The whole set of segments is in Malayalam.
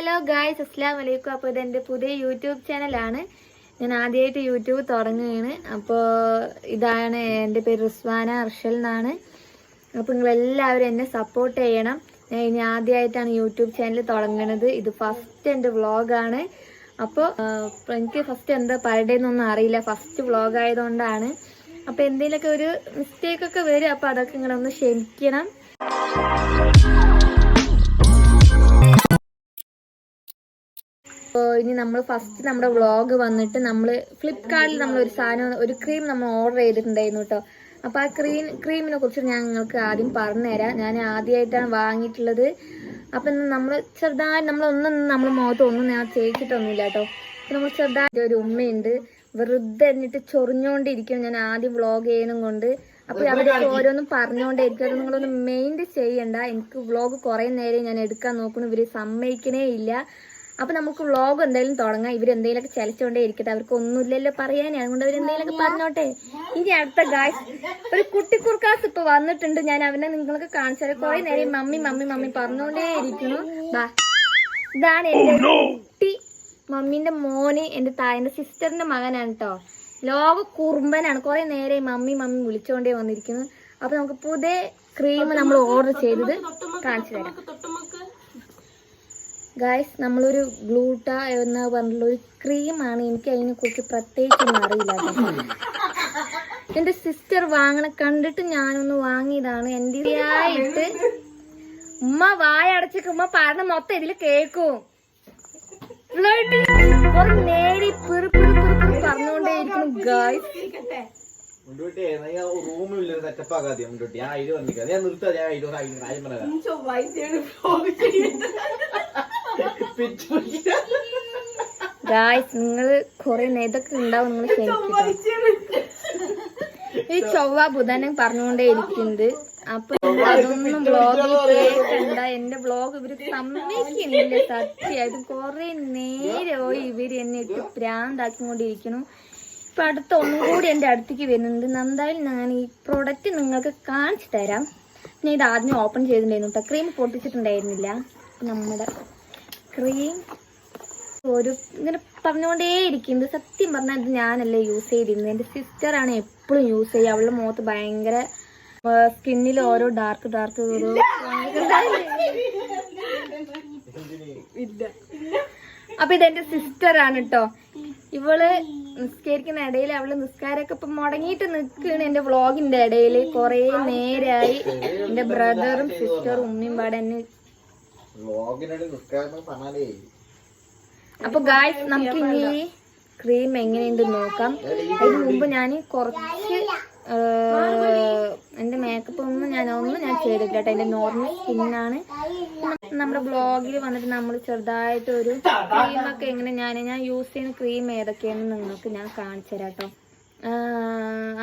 ഹലോ ഗായ്സ്, അസ്സലാമു അലൈക്കും. അപ്പോൾ ഇതെൻ്റെ പുതിയ യൂട്യൂബ് ചാനലാണ്. ഞാൻ ആദ്യമായിട്ട് യൂട്യൂബ് തുടങ്ങുകയാണ്. അപ്പോൾ ഇതാണ്, എൻ്റെ പേര് റിസ്വാന അർഷൽ എന്നാണ്. അപ്പോൾ നിങ്ങളെല്ലാവരും എന്നെ സപ്പോർട്ട് ചെയ്യണം. ഞാൻ ഇനി ആദ്യമായിട്ടാണ് യൂട്യൂബ് ചാനൽ തുടങ്ങുന്നത്. ഇത് ഫസ്റ്റ് എൻ്റെ വ്ളോഗാണ്. അപ്പോൾ എനിക്ക് ഫസ്റ്റ് എന്താ പറയണ്ടേന്നൊന്നും അറിയില്ല, ഫസ്റ്റ് വ്ളോഗ് ആയതുകൊണ്ടാണ്. അപ്പോൾ എന്തെങ്കിലുമൊക്കെ ഒരു മിസ്റ്റേക്കൊക്കെ വരും. അപ്പോൾ അതൊക്കെ നിങ്ങളൊന്ന് ക്ഷമിക്കണം. അപ്പോൾ ഇനി നമ്മൾ ഫസ്റ്റ് നമ്മുടെ വ്ളോഗ് വന്നിട്ട് നമ്മൾ ഫ്ലിപ്കാർട്ടിൽ നമ്മളൊരു സാധനം, ഒരു ക്രീം നമ്മൾ ഓർഡർ ചെയ്തിട്ടുണ്ടായിരുന്നു കേട്ടോ. അപ്പോൾ ആ ക്രീമിനെ കുറിച്ച് ഞാൻ നിങ്ങൾക്ക് ആദ്യം പറഞ്ഞുതരാം. ഞാൻ ആദ്യമായിട്ടാണ് വാങ്ങിയിട്ടുള്ളത്. അപ്പം നമ്മൾ ചെറുതായി നമ്മൾ മുഖത്ത് ഒന്നും ഞാൻ തേച്ചിട്ടൊന്നുമില്ല കേട്ടോ. അപ്പം നമ്മൾ ചെറുതായിട്ട് ഒരു ഉമ്മയുണ്ട്, വെറുതെ എന്നിട്ട് ചൊറിഞ്ഞുകൊണ്ടിരിക്കണം ഞാൻ ആദ്യം വ്ളോഗ് ചെയ്യണം കൊണ്ട്. അപ്പോൾ അവർക്ക് ഓരോന്നും പറഞ്ഞുകൊണ്ടേയിരിക്കും. അത് നിങ്ങളൊന്ന് മെയിൻറ്റ് ചെയ്യണ്ട. എനിക്ക് വ്ളോഗ് കുറേ നേരം ഞാൻ എടുക്കാൻ നോക്കുന്നു, ഇവർ സമ്മതിക്കണേ ഇല്ല. അപ്പം നമുക്ക് വ്ളോഗ് എന്തായാലും തുടങ്ങാം. ഇവരെന്തെങ്കിലുമൊക്കെ ചലിച്ചുകൊണ്ടേ ഇരിക്കട്ടെ, അവർക്ക് ഒന്നുമില്ലല്ലോ പറയാനേ, അതുകൊണ്ട് അവരെന്തെങ്കിലുമൊക്കെ പറഞ്ഞോട്ടെ. ഇനി അടുത്ത ഗായ്സ്, ഒരു കുട്ടിക്കുർക്കാസ് ഇപ്പൊ വന്നിട്ടുണ്ട്. ഞാൻ അവനെ നിങ്ങൾക്ക് കാണിച്ചാൽ കുറെ നേരം മമ്മി മമ്മി മമ്മി പറഞ്ഞുകൊണ്ടേ ഇരിക്കുന്നു. ഇതാണ് എന്റെ കുട്ടി, മമ്മീന്റെ മോന്, എന്റെ സിസ്റ്ററിന്റെ മകനാണ് കേട്ടോ. ലോക കുറുമ്പനാണ്. കുറെ നേരം മമ്മി മമ്മി വിളിച്ചുകൊണ്ടേ വന്നിരിക്കുന്നു. അപ്പൊ നമുക്ക് പുതിയ ക്രീം നമ്മൾ ഓർഡർ ചെയ്തത് കാണിച്ചു തരാം ഗായ്സ്. നമ്മളൊരു ഗ്ലൂട്ട എന്ന് പറഞ്ഞുള്ളൊരു ക്രീമാണ്. എനിക്ക് അതിനെ കുറിച്ച് പ്രത്യേകിച്ചൊന്നും അറിയില്ല. എന്റെ സിസ്റ്റർ വാങ്ങണ കണ്ടിട്ട് ഞാനൊന്ന് വാങ്ങിയതാണ്. എൻ്റെ ആയിട്ട് ഉമ്മ വായ അടച്ചൊക്കെ ഉമ്മ പറഞ്ഞ മൊത്തം ഇതില് കേക്കും. കുറെ നേരി പറഞ്ഞുകൊണ്ടേയിരിക്കുന്നു ഗായ്സ്. ഗായ്സ്, നിങ്ങള് കൊറേ നേതൊക്കെ ഉണ്ടാവും, നിങ്ങൾ ക്ഷമിക്കുക. ഈ ചൊവ്വ ബുധനും പറഞ്ഞുകൊണ്ടേ ഇരിക്കുന്നത്. അപ്പൊ അതൊന്നും വ്ളോഗിൽ കേൾക്കണ്ട. എന്റെ വ്ളോഗ് ഇവര് സമ്മതിക്കുന്നില്ല. സത്യമായിട്ട് കൊറേ നേരമായി ഇവര് എന്നെ ഇട്ട് പ്രാന്താക്കിക്കൊണ്ടിരിക്കുന്നു. ഇപ്പൊ അടുത്ത ഒന്നും കൂടി എന്റെ അടുത്തേക്ക് വരുന്നുണ്ട്. എന്തായാലും ഞാൻ ഈ പ്രൊഡക്റ്റ് നിങ്ങൾക്ക് കാണിച്ചു തരാം. ഞാൻ ഇത് ആദ്യം ഓപ്പൺ ചെയ്തിട്ടുണ്ടായിരുന്നു കേട്ടോ. ക്രീം പൊട്ടിച്ചിട്ടുണ്ടായിരുന്നില്ല. നമ്മുടെ ക്രീം ഒരു ഇങ്ങനെ പറഞ്ഞുകൊണ്ടേ ഇരിക്കുന്നത്. സത്യം പറഞ്ഞാൽ ഇത് ഞാനല്ലേ യൂസ് ചെയ്തിരുന്നത്, എന്റെ സിസ്റ്ററാണ് എപ്പോഴും യൂസ് ചെയ്യുക. അവളുടെ മുഖത്ത് ഭയങ്കര സ്കിന്നിൽ ഓരോ ഡാർക്ക് ഓരോ അപ്പൊ ഇതെന്റെ സിസ്റ്ററാണ് കേട്ടോ. ഇവള് നിസ്കരിക്കുന്ന ഇടയിൽ അവള് നിസ്കാരമൊക്കെ ഇപ്പൊ മുടങ്ങിയിട്ട് നിൽക്കുകയാണ് എന്റെ വ്ളോഗിന്റെ ഇടയിൽ. കൊറേ നേരായി എന്റെ ബ്രദറും സിസ്റ്ററും ഉമ്മയും പാടെ എന്നെ. അപ്പൊ ഗായ്സ്, നമുക്ക് ഇനി ക്രീം എങ്ങനെയുണ്ട് നോക്കാം. അതിന് മുമ്പ് ഞാൻ കുറച്ച് എന്റെ മേക്കപ്പ് ഒന്നും ഞാൻ ചെയ്തിട്ടില്ല കേട്ടോ. എന്റെ നോർമൽ സ്കിന്നാണ്. നമ്മുടെ ബ്ലോഗിൽ വന്നിട്ട് നമ്മൾ ചെറുതായിട്ട് ഒരു ക്രീമൊക്കെ എങ്ങനെ ഞാൻ യൂസ് ചെയ്യുന്ന ക്രീം ഏതൊക്കെയാണെന്ന് നിങ്ങൾക്ക് ഞാൻ കാണിച്ചു തരാം കേട്ടോ.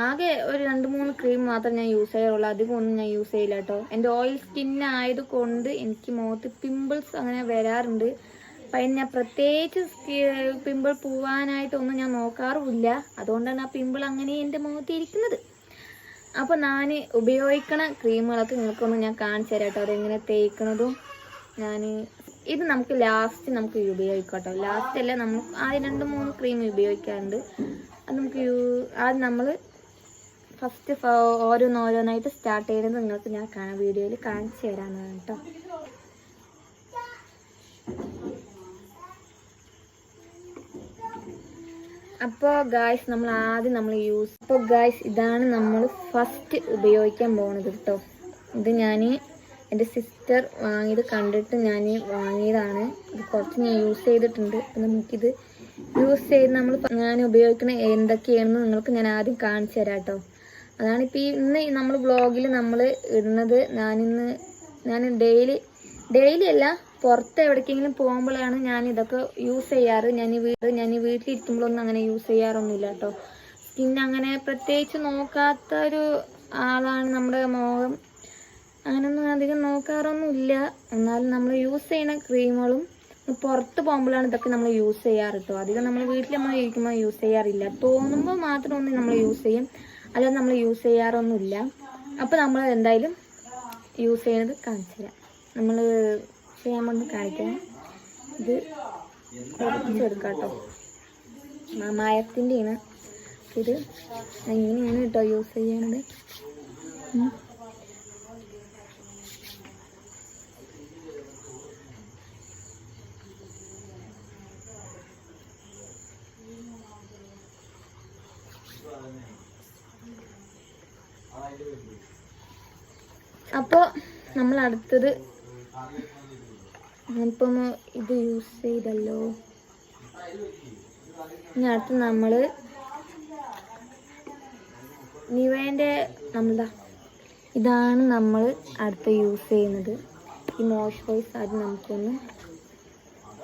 ആകെ ഒരു 2-3 ക്രീം മാത്രം ഞാൻ യൂസ് ചെയ്യാറുള്ളൂ. അധികം ഒന്നും ഞാൻ യൂസ് ചെയ്യില്ല കേട്ടോ. എൻ്റെ ഓയിൽ സ്കിന്നായത് കൊണ്ട് എനിക്ക് മുഖത്ത് പിമ്പിൾസ് അങ്ങനെ വരാറുണ്ട്. അപ്പം അതിന് ഞാൻ പ്രത്യേകിച്ച് പിമ്പിൾ പോവാനായിട്ടൊന്നും ഞാൻ നോക്കാറുമില്ല. അതുകൊണ്ടാണ് ആ പിമ്പിൾ അങ്ങനെ എൻ്റെ മുഖത്ത് ഇരിക്കുന്നത്. അപ്പോൾ ഞാൻ ഉപയോഗിക്കണ ക്രീമുകളൊക്കെ നിങ്ങൾക്കൊന്ന് ഞാൻ കാണിച്ചു തരാം കേട്ടോ. അതെങ്ങനെ തേക്കണതും ഇത് നമുക്ക് ലാസ്റ്റ് നമുക്ക് ഉപയോഗിക്കാം കേട്ടോ. ലാസ്റ്റ് അല്ല, നമ്മൾ ആദ്യം 2-3 ക്രീം ഉപയോഗിക്കാറുണ്ട്. അത് നമുക്ക് ആദ്യം നമ്മൾ ഫസ്റ്റ് ഓരോന്നായിട്ട് സ്റ്റാർട്ട് ചെയ്യുന്നത് നിങ്ങൾക്ക് ഞാൻ വീഡിയോയിൽ കാണിച്ചു തരാമെന്നാണ് കേട്ടോ. അപ്പോൾ ഗായ്സ്, നമ്മൾ ആദ്യം അപ്പോൾ ഗായ്സ്, ഇതാണ് നമ്മൾ ഫസ്റ്റ് ഉപയോഗിക്കാൻ പോകുന്നത് കേട്ടോ. ഇത് ഞാൻ എൻ്റെ സിസ്റ്റർ വാങ്ങിയത് കണ്ടിട്ട് ഞാൻ വാങ്ങിയതാണ്. ഇത് കുറച്ച് ഞാൻ യൂസ് ചെയ്തിട്ടുണ്ട്. അപ്പം നമുക്കിത് യൂസ് ചെയ്ത് ഞാൻ ഉപയോഗിക്കുന്ന എന്തൊക്കെയാണെന്ന് നിങ്ങൾക്ക് ഞാൻ ആദ്യം കാണിച്ചു തരാം കേട്ടോ. അതാണിപ്പോൾ ഇന്ന് നമ്മൾ വ്ളോഗിൽ നമ്മൾ ഇടുന്നത്. ഞാൻ ഡെയിലി അല്ല, പുറത്ത് എവിടേക്കെങ്കിലും പോകുമ്പോഴാണ് ഞാൻ ഇതൊക്കെ യൂസ് ചെയ്യാറ്. ഞാൻ വീട്ടിലിരിക്കുമ്പോഴൊന്നും അങ്ങനെ യൂസ് ചെയ്യാറൊന്നുമില്ല കേട്ടോ. സ്കിൻ അങ്ങനെ പ്രത്യേകിച്ച് നോക്കാത്തൊരു ആളാണ്. നമ്മുടെ മുഖം അങ്ങനെയൊന്നും അധികം നോക്കാറൊന്നുമില്ല. എന്നാലും നമ്മൾ യൂസ് ചെയ്യുന്ന ക്രീമുകളും പുറത്ത് പോകുമ്പോഴാണ് ഇതൊക്കെ നമ്മൾ യൂസ് ചെയ്യാറ് കേട്ടോ. അധികം നമ്മൾ വീട്ടിൽ ഇരിക്കുമ്പോൾ യൂസ് ചെയ്യാറില്ല. തോന്നുമ്പോൾ മാത്രം ഒന്ന് നമ്മൾ യൂസ് ചെയ്യും, അല്ലാതെ നമ്മൾ യൂസ് ചെയ്യാറൊന്നുമില്ല. അപ്പോൾ നമ്മൾ എന്തായാലും യൂസ് ചെയ്യുന്നത് കാണിച്ചു തരാം. നമ്മൾ ചെയ്യാൻ വേണ്ടി കാണിക്കാം. ഇത് കുറച്ചെടുക്കാം കേട്ടോ. മായത്തിൻ്റെയാണ് ഇത്. ഇങ്ങനെയാണ് കേട്ടോ യൂസ് ചെയ്യണത്. അപ്പോൾ നമ്മൾ അടുത്തത് ഇപ്പം ഇത് യൂസ് ചെയ്തല്ലോ. ഇനി അടുത്ത് നമ്മൾ നിവേൻ്റെ ഇതാണ് നമ്മൾ അടുത്ത് യൂസ് ചെയ്യുന്നത്. ഈ മോയ്സ്ചറൈസ് അത് നമുക്കൊന്ന്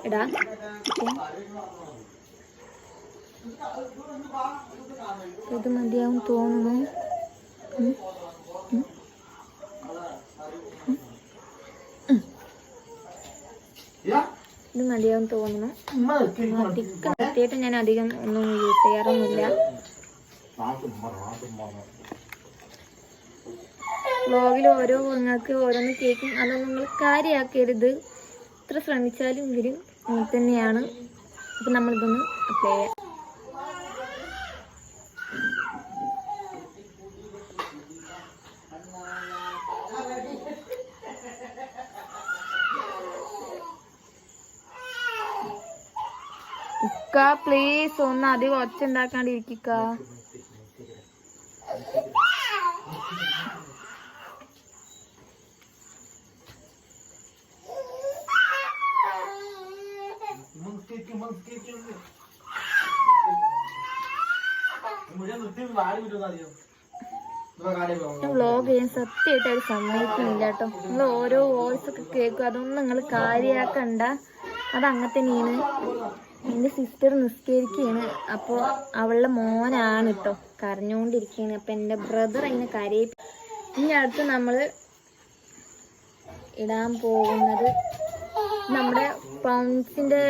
ഇടാം. ഇത് മതിയാവും തോന്നുന്നു. ഇത് മതിയാവും തോന്നുന്നു. സത്യമായിട്ട് ഞാൻ അധികം ഒന്നും യൂസ് ചെയ്യാറൊന്നുമില്ല. വ്ലോഗിൽ ഓരോ നിങ്ങൾക്ക് ഓരോന്ന് കേൾക്കും. അതൊന്നും നിങ്ങൾ കാര്യമാക്കരുത്. എത്ര ശ്രമിച്ചാലും ഇവരും അങ്ങനെ തന്നെയാണ്. അപ്പം നമ്മളിതൊന്ന് അപ്ലൈ ചെയ്യാം. പ്ലീസ് ഒന്ന് അധികം ഒച്ച ഉണ്ടാക്കാണ്ടിരിക്ക. വ്ലോഗ് ചെയ്യാൻ സത്യമായിട്ട് അത് സമ്മതിക്കുന്നില്ല കേട്ടോ. നിങ്ങൾ ഓരോ വോയിസ് ഒക്കെ കേൾക്കും. അതൊന്നും നിങ്ങൾ കാര്യമാക്കണ്ട. അതങ്ങനെ തന്നെയാണ്. എൻ്റെ സിസ്റ്റർ നിസ്കരിക്കുകയാണ്. അപ്പോൾ അവളുടെ മോനാണ് കേട്ടോ കരഞ്ഞുകൊണ്ടിരിക്കുകയാണ്. അപ്പം എൻ്റെ ബ്രദർ അതിനെ കരയും. ഇനി അടുത്ത് നമ്മൾ ഇടാൻ പോകുന്നത് നമ്മുടെ പൗൺസിൻ്റെ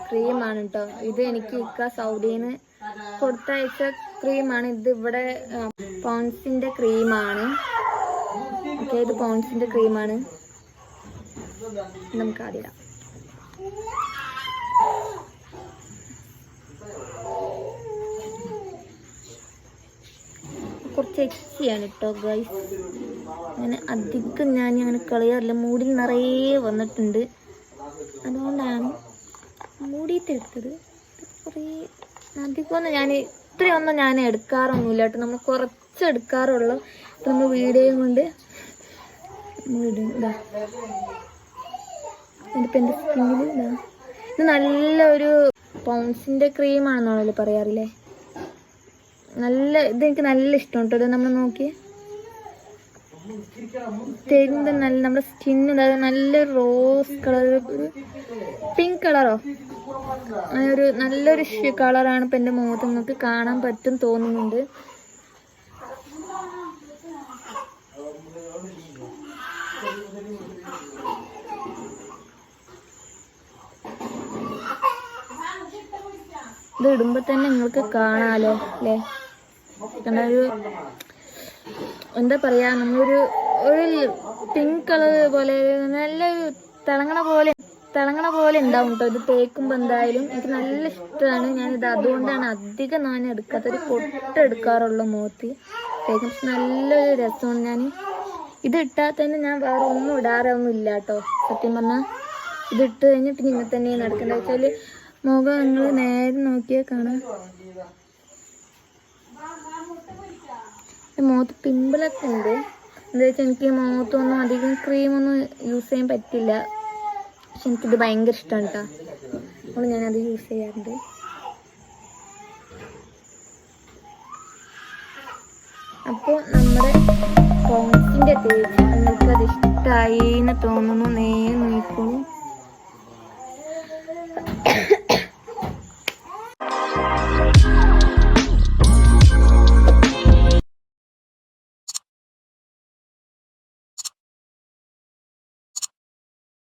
ക്രീമാണ് കേട്ടോ. ഇത് എനിക്ക് സൗദിയിൽ നിന്ന് കൊടുത്തയച്ച ക്രീമാണ്. ഇത് ഇവിടെ പൗൺസിൻ്റെ ക്രീമാണ്. ഓക്കെ, ഇത് പൗൺസിൻ്റെ ക്രീമാണ്. നമുക്ക് ആദ്യം ഇടാം. കുറച്ച് എക്സിയാണ് കേട്ടോ ഗൈസ്. അങ്ങനെ അധികം ഞാൻ അങ്ങനെ കളയാറില്ല. മൂടിൽ നിറയെ വന്നിട്ടുണ്ട്. അതുകൊണ്ടാണ് മൂടിയിട്ടെടുത്തത്. കുറേ അധികമൊന്നും ഞാൻ ഇത്രയൊന്നും ഞാൻ എടുക്കാറൊന്നുമില്ല കേട്ടോ. നമ്മൾ കുറച്ച് എടുക്കാറുള്ളൂ. ഇപ്പം നമ്മൾ വീഡിയോയും കൊണ്ട് ഇതാ ഇതിപ്പോൾ എൻ്റെ സ്കിന്നിൽ ഇതാ. ഇത് നല്ലൊരു പൗൺസിൻ്റെ ക്രീമാണെന്നാണല്ലോ പറയാറില്ലേ. ഇതെനിക്ക് നല്ല ഇഷ്ടം കേട്ടോ. ഇത് നമ്മൾ നോക്കി തരുന്നത് നല്ല നമ്മുടെ സ്കിന്ന് നല്ല റോസ് കളർ, ഒരു പിങ്ക് കളറോ അങ്ങനെ ഒരു നല്ലൊരു കളറാണ്. ഇപ്പം എൻ്റെ മുഖത്ത് നിങ്ങൾക്ക് കാണാൻ പറ്റും തോന്നുന്നുണ്ട്. ഇത് ഇടുമ്പോൾ തന്നെ നിങ്ങൾക്ക് കാണാമല്ലോ അല്ലേ. ഒരു എന്താ പറയുക, നമ്മളൊരു പിങ്ക് കളർ പോലെ നല്ലൊരു തിളങ്ങണ പോലെ ഉണ്ടാവും കേട്ടോ. ഇത് തേക്കുമ്പോൾ എന്തായാലും എനിക്ക് നല്ല ഇഷ്ടമാണ്. ഞാനിത് അതുകൊണ്ടാണ് അധികം ഞാൻ എടുക്കാത്തൊരു പൊട്ടെടുക്കാറുള്ള മുഖത്ത് തേക്കും. നല്ലൊരു രസമാണ്. ഞാൻ ഇത് ഇട്ടാൽ തന്നെ ഞാൻ വേറെ ഒന്നും ഇടാറൊന്നും ഇല്ല കേട്ടോ. സത്യം പറഞ്ഞാൽ ഇതിട്ട് കഴിഞ്ഞ് പിന്നെ ഇങ്ങനെ തന്നെയാണ് എടുക്കേണ്ടത്. വെച്ചാൽ മുഖം നിങ്ങൾ നേരെ നോക്കിയാൽ കാണാം. മുഖത്ത് പിമ്പിളൊക്കെ ഉണ്ട്. എന്താ വെച്ചാൽ എനിക്ക് മുഖത്തൊന്നും അധികം ക്രീമൊന്നും യൂസ് ചെയ്യാൻ പറ്റില്ല. പക്ഷെ എനിക്കിത് ഭയങ്കര ഇഷ്ടമാണ് കേട്ടോ. അപ്പോൾ ഞാനത് യൂസ് ചെയ്യാറുണ്ട്. അപ്പോൾ നമ്മുടെ പോൺസിൻ്റെ തേച്ച് നിങ്ങൾക്കത് ഇഷ്ടമായി എന്ന് തോന്നുന്നു. നേരെ നോക്കൂ.